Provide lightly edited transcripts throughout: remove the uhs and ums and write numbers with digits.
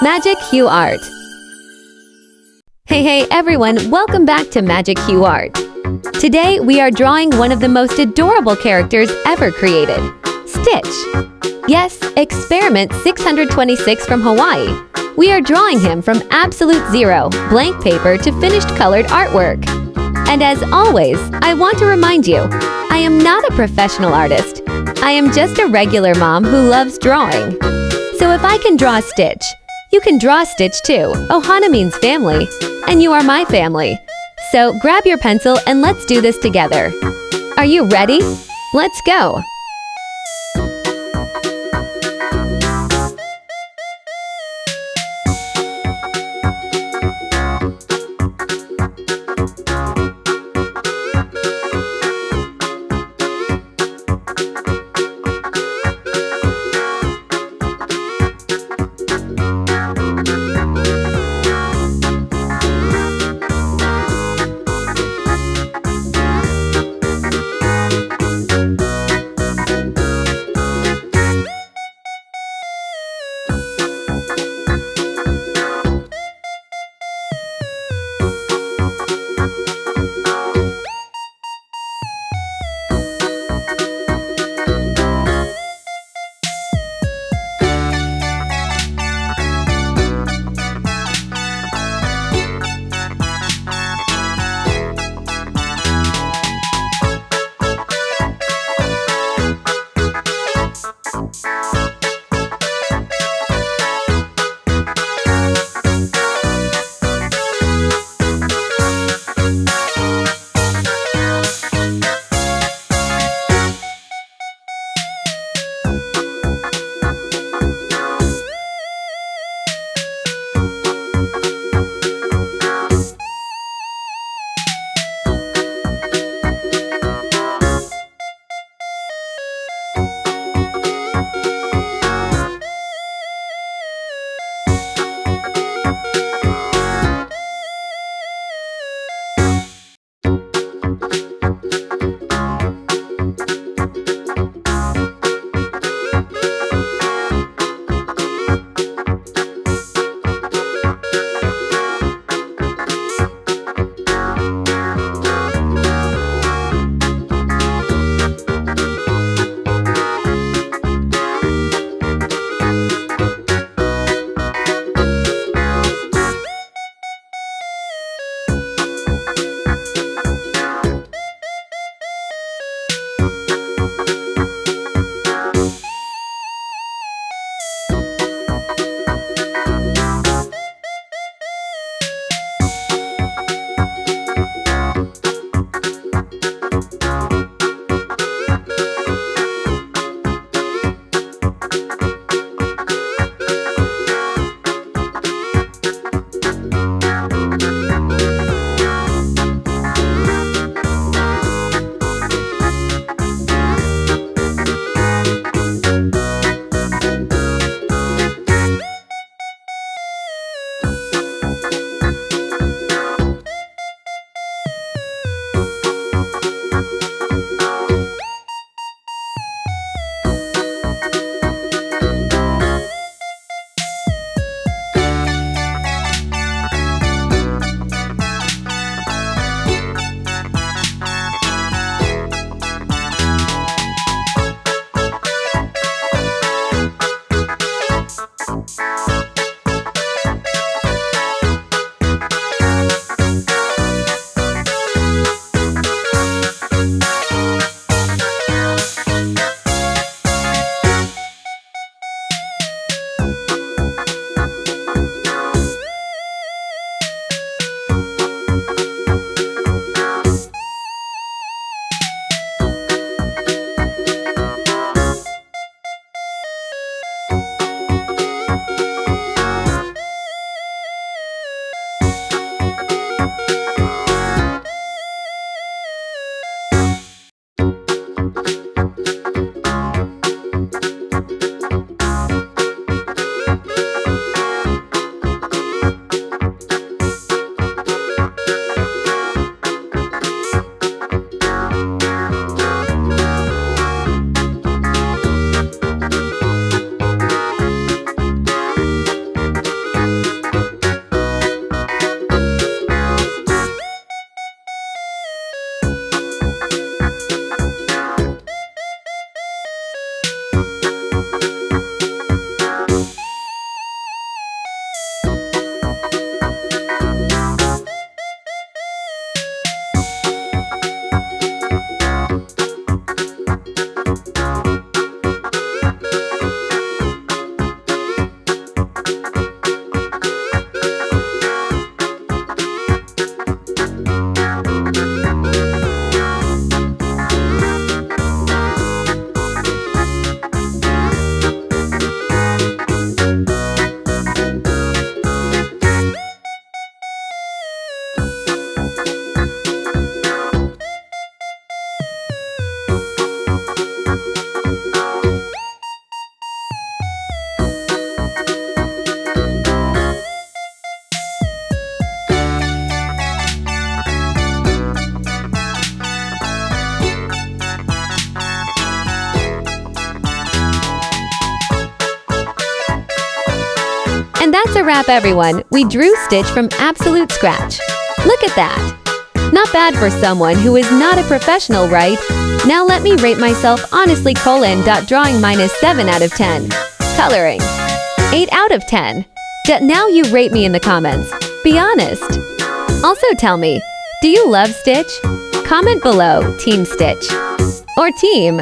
Magic Hue Art. Hey everyone, welcome back to Magic Hue Art. Today we are drawing one of the most adorable characters ever created, Stitch. Yes, Experiment 626 from Hawaii. We are drawing him from absolute zero, blank paper to finished colored artwork. And as always, I want to remind you, I am not a professional artist. I am just a regular mom who loves drawing. So if I can draw Stitch, you can draw Stitch too. Ohana means family, and you are my family. So grab your pencil and let's do this together. Are you ready? Let's go! that's a wrap, everyone. We drew Stitch from absolute scratch. Look at that. Not bad for someone who is not a professional, right? Now let me rate myself honestly: drawing -7 out of 10. Coloring 8 out of 10. Now you rate me in the comments. Be honest. Also tell me, do you love Stitch? Comment below, Team Stitch or Team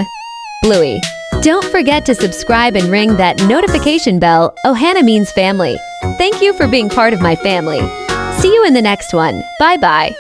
Bluey. Don't forget to subscribe and ring that notification bell. Ohana means family. Thank you for being part of my family. See you in the next one. Bye-bye.